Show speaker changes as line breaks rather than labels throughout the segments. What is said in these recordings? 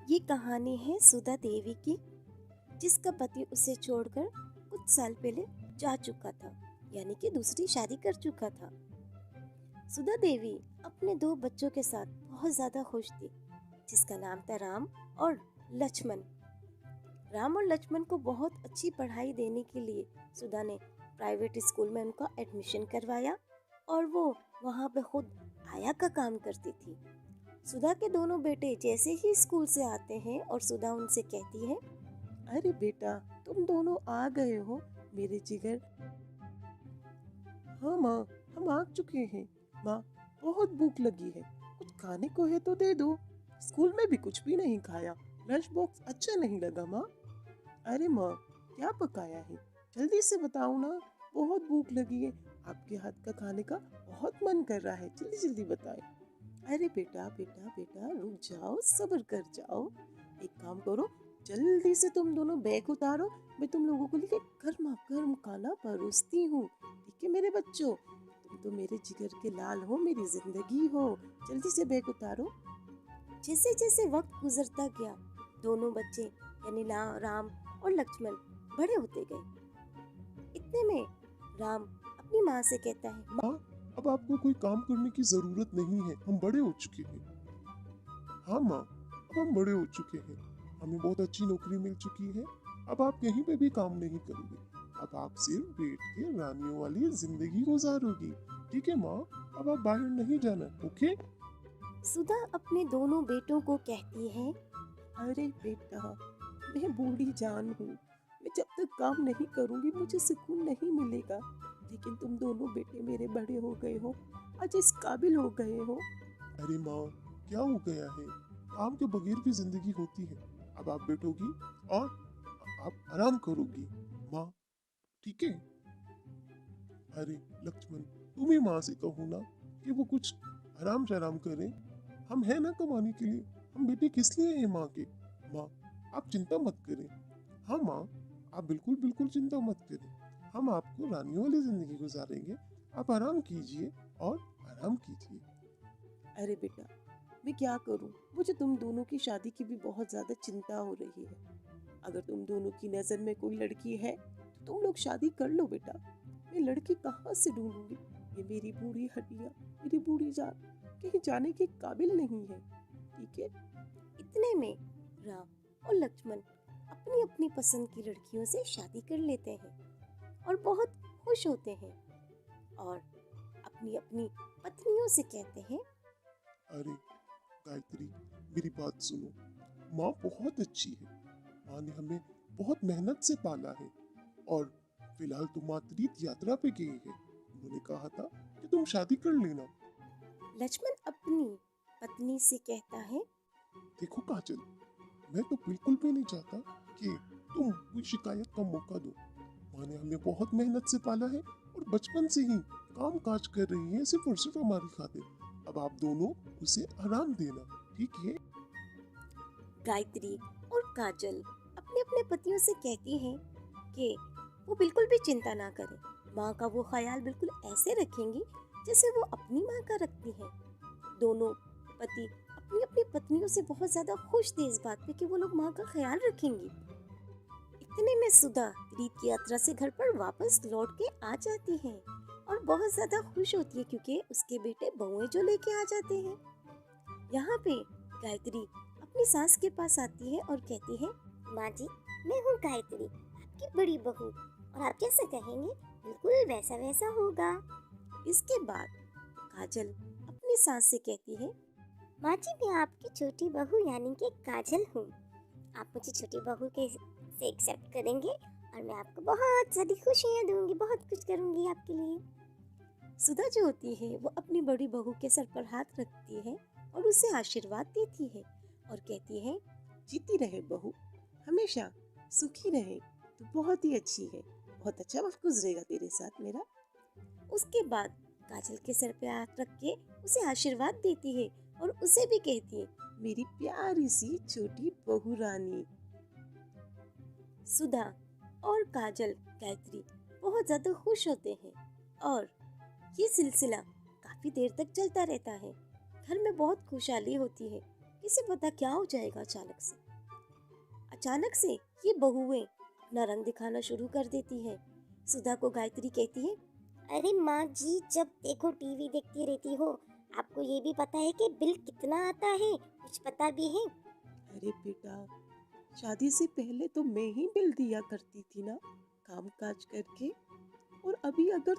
ये कहानी है सुधा देवी की, जिसका पति उसे छोड़कर कुछ साल पहले जा चुका था, यानी कि दूसरी शादी कर चुका था। सुधा देवी अपने दो बच्चों के साथ बहुत ज्यादा खुश थी, जिसका नाम था राम और लक्ष्मण। राम और लक्ष्मण को बहुत अच्छी पढ़ाई देने के लिए सुधा ने प्राइवेट स्कूल में उनका एडमिशन करवाया और वो वहाँ पे खुद आया का काम करती थी। सुधा के दोनों बेटे जैसे ही स्कूल से आते हैं और सुधा उनसे कहती है,
अरे बेटा, तुम दोनों आ गए हो मेरे जिगर। हाँ माँ, हम आ चुके हैं। माँ, बहुत भूख लगी है, कुछ खाने को है तो दे दो। स्कूल में भी कुछ भी नहीं खाया, लंच बॉक्स अच्छा नहीं लगा माँ। अरे माँ, क्या पकाया है? जल्दी से बताओ ना, बहुत भूख लगी है। आपके हाथ का खाने का बहुत मन कर रहा है, जल्दी जल्दी बताएं। अरे बेटा बेटा बेटा, रुक जाओ, सब्र कर जाओ। एक काम करो, जल्दी से तुम दोनों बैग उतारो, मैं तुम लोगों को लिए गर्मा गर्म खाना परोसती हूँ। ठीक है मेरे बच्चों, तुम तो मेरे जिगर के लाल हो, मेरी जिंदगी हो। जल्दी से बैग उतारो।
जैसे जैसे वक्त गुजरता गया, दोनों बच्चे यानी राम और लक्ष्मण बड़े होते गए। इतने में राम अपनी माँ से कहता है,
माँ, अब आपको कोई काम करने की जरूरत नहीं है, हम बड़े हो चुके हैं। हाँ माँ, अब हम बड़े हो चुके हैं, हमें बहुत अच्छी नौकरी मिल चुकी है। अब आप कहीं पे भी काम नहीं करोगे, अब आप सिर्फ बैठ के रानियों वाली जिंदगी गुजारोगी। ठीक है माँ, अब आप बाहर नहीं जाना, ओके?
सुधा अपने दोनों बेटों को कहती है,
अरे बेटा, मैं बूढ़ी जान हूँ, मैं जब तक काम नहीं करूँगी मुझे सुकून नहीं मिलेगा। लेकिन तुम दोनों बेटे मेरे बड़े हो गए हो, आज इस काबिल हो गए हो।
अरे माँ, क्या हो गया है? काम के बगैर भी जिंदगी होती है। अब आप बैठोगी और आप आराम करोगी माँ, ठीक है? अरे लक्ष्मण, तुम ही माँ से कहो ना कि वो कुछ आराम शराम करें। हम हैं ना कमाने के लिए, हम बेटे किस लिए हैं माँ के? माँ, आप चिंता मत करें। हाँ माँ, आप बिल्कुल बिल्कुल चिंता मत करें, हम आपको रानियों वाली जिंदगी गुजारेंगे। आप आराम कीजिए और आराम कीजिए।
अरे बेटा, मैं क्या करूँ, मुझे तुम दोनों की शादी की भी बहुत ज़्यादा चिंता हो रही है। अगर तुम दोनों की नज़र में कोई लड़की है तो तुम लोग शादी कर लो बेटा। मैं लड़की कहाँ से ढूंढूंगी? ये मेरी बूढ़ी हड्डियाँ, मेरी बूढ़ी जान कहीं जाने के काबिल नहीं है। ठीक है।
इतने में राम और लक्ष्मण अपनी अपनी पसंद की लड़कियों से शादी कर लेते हैं और बहुत खुश होते हैं और अपनी अपनी पत्नियों से कहते हैं,
अरे गायत्री, मेरी बात सुनो। माँ बहुत अच्छी है, माँ ने हमें बहुत मेहनत से पाला है। और फिलहाल तुम माँ तीर्थ यात्रा पे गई है, उन्होंने कहा था कि तुम शादी कर लेना।
लक्ष्मण अपनी पत्नी से कहता है,
देखो काजल, मैं तो बिल्कुल भी नहीं चाहता कि तुम कोई शिकायत का मौका दो। माँ ने हमें बहुत मेहनत से पाला है और बचपन से ही काम काज कर रही है, सिर्फ और सिर्फ हमारी खातिर। अब आप दोनों उसे आराम देना, ठीक है?
गायत्री और काजल अपने अपने पतियों से कहती हैं कि वो बिल्कुल भी चिंता ना करें, माँ का वो ख्याल बिल्कुल ऐसे रखेंगी जैसे वो अपनी माँ का रखती हैं। दोनों पति अपनी अपनी पत्नियों से बहुत ज्यादा खुश थे इस बात पे कि वो लोग माँ का ख्याल रखेंगी। इतने में सुधा तीर्थ की यात्रा से घर पर वापस लौट के आ जाती है और बहुत ज्यादा खुश होती है क्योंकि उसके बेटे बहुएं जो लेके आ जाते हैं। यहाँ पे गायत्री अपनी सास के पास आती है और कहती है,
माँ जी, मैं हूँ गायत्री, आपकी बड़ी बहू, और आप कैसे कहेंगे बिल्कुल वैसा वैसा होगा।
इसके बाद काजल अपनी सास से कहती है,
माँ जी, मैं आपकी छोटी बहू यानी कि काजल हूँ। आप मुझे छोटी बहू के से एक्सेप्ट करेंगे और मैं आपको बहुत सारी खुशियाँ दूंगी, बहुत कुछ करूंगी आपके लिए।
सुधा जो होती है वो अपनी बड़ी बहू के सर पर हाथ रखती है और उसे आशीर्वाद देती है और कहती है,
जीती रहे बहू, हमेशा सुखी रहे, तो बहुत ही अच्छी है, बहुत अच्छा वक्त गुजरेगा तेरे साथ मेरा।
उसके बाद काजल के सर पे हाथ रख के उसे आशीर्वाद देती है और उसे भी कहती है,
मेरी प्यारी सी छोटी बहू रानी।
सुधा और काजल गायत्री बहुत ज्यादा खुश होते हैं और ये सिलसिला काफी देर तक चलता रहता है। घर में बहुत खुशहाली होती है किसे पता क्या हो जाएगा अचानक से ये बहुएं अपना रंग दिखाना शुरू कर देती हैं। सुधा को गायत्री कहती है,
अरे माँ जी, जब देखो टीवी देखती रहती हो। आपको ये भी पता है कि बिल कितना आता है? कुछ पता भी है?
अरे बेटा, शादी से पहले तो मैं ही बिल दिया करती थी ना, काम काज करके। और अभी अगर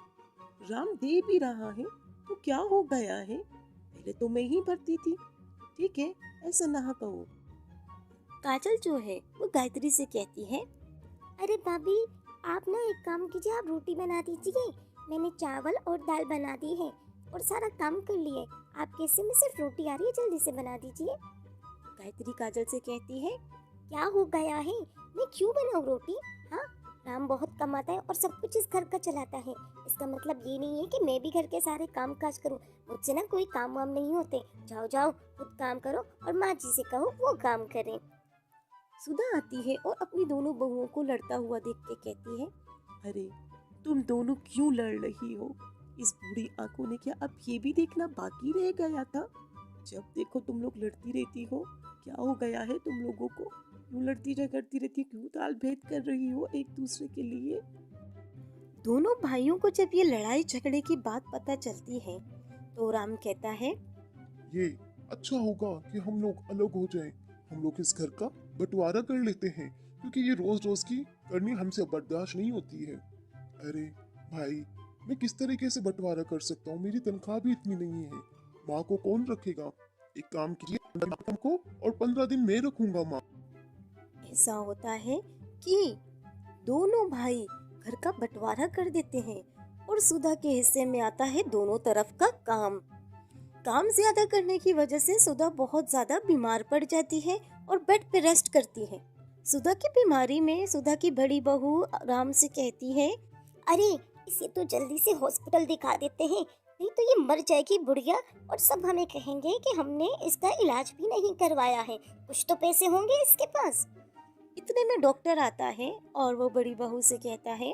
राम दे भी रहा है तो क्या हो गया है, पहले तो मैं ही भरती थी। ठीक है, ऐसा ना कहो।
काजल जो है वो गायत्री से कहती है,
अरे भाभी, आप ना एक काम कीजिए, आप रोटी बना दीजिए। मैंने चावल और दाल बना दी है और सारा काम कर लिए। आपके हिस्से में सिर्फ रोटी आ रही है, जल्दी से बना दीजिए।
गायत्री काजल से कहती है,
क्या हो गया है? मैं क्यों बनाऊं रोटी? हाँ, राम बहुत कमाता है और सब कुछ इस घर का चलाता है। इसका मतलब ये नहीं है कि मैं भी घर के सारे काम काज करूं। मुझसे ना कोई काम वाम नहीं होते। जाओ जाओ, खुद काम करो और माँ जी से कहो वो काम करें।
सुधा आती है और अपनी दोनों बहुओं को लड़ता हुआ देख के कहती है,
अरे तुम दोनों क्यों लड़ रही हो? इस बूढ़ी आंखों ने क्या अब ये भी देखना बाकी रह गया था? जब देखो तुम लोग लड़ती रहती हो। क्या हो गया है तुम लोगों को? क्यों लड़ती झगड़ती रहती? क्यों ताल भेद कर रही हो एक दूसरे के लिए?
दोनों भाइयों को जब ये लड़ाई झगड़े की बात पता चलती है तो राम कहता है,
ये अच्छा होगा कि हम लोग अलग हो जाएं। हम लोग इस घर का बंटवारा कर लेते हैं, क्योंकि ये रोज रोज की करनी हमसे बर्दाश्त नहीं होती है। अरे भाई, मैं किस तरीके से बंटवारा कर सकता हूँ? मेरी तनख्वाह भी इतनी नहीं है। माँ को कौन रखेगा? एक काम कीजिए, 15 को और 15 दिन मैं रखूंगा माँ।
ऐसा होता है कि दोनों भाई घर का बंटवारा कर देते हैं और सुधा के हिस्से में आता है दोनों तरफ का काम। काम ज्यादा करने की वजह से सुधा बहुत ज्यादा बीमार पड़ जाती है और बेड पे रेस्ट करती है। सुधा की बीमारी में सुधा की बड़ी बहू राम से कहती है,
अरे इसे तो जल्दी से हॉस्पिटल दिखा देते हैं, नहीं तो ये मर जाएगी बुढ़िया और सब हमें कहेंगे कि हमने इसका इलाज भी नहीं करवाया है। कुछ तो पैसे होंगे इसके पास।
इतने में डॉक्टर आता है और वो बड़ी बहू से कहता है,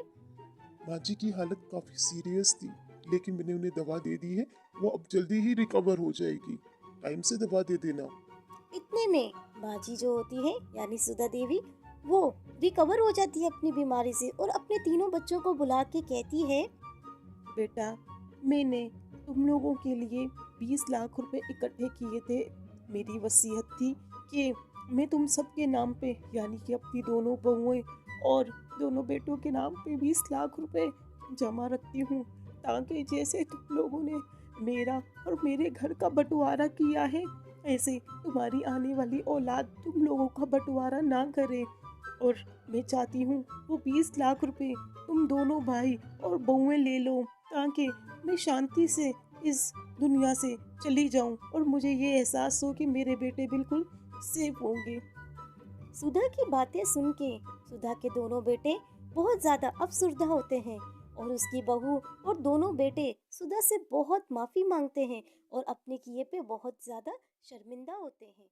माँ जी की हालत काफी सीरियस थी, लेकिन मैंने उन्हें दवा दे दी है। वो अब जल्दी ही रिकवर हो जाएगी। टाइम से दवा दे देना।
इतने में बाजी जो होती है यानी सुधा देवी वो रिकवर हो जाती है अपनी बीमारी से और अपने तीनों बच्चों को बुला के कहती है,
बेटा, मैंने तुम लोगों के लिए 20 लाख रुपए इकट्ठे किए थे। मेरी वसीयत थी कि मैं तुम सबके नाम पे, यानी कि अपनी दोनों बहुएं और दोनों बेटों के नाम पे 20 लाख रुपए जमा रखती हूँ, ताकि जैसे तुम लोगों ने मेरा और मेरे घर का बंटवारा किया है, ऐसे तुम्हारी आने वाली औलाद तुम लोगों का बंटवारा ना करे। और मैं चाहती हूँ वो 20 लाख रुपए तुम दोनों भाई और बहुएं ले लो, ताकि मैं शांति से इस दुनिया से चली जाऊं और मुझे ये एहसास हो कि मेरे बेटे बिल्कुल सेफ होंगे।
सुधा की बातें सुन के सुधा के दोनों बेटे बहुत ज्यादा अफसुर्दा होते हैं और उसकी बहू और दोनों बेटे सुधा से बहुत माफी मांगते हैं और अपने किए पे बहुत ज्यादा शर्मिंदा होते हैं।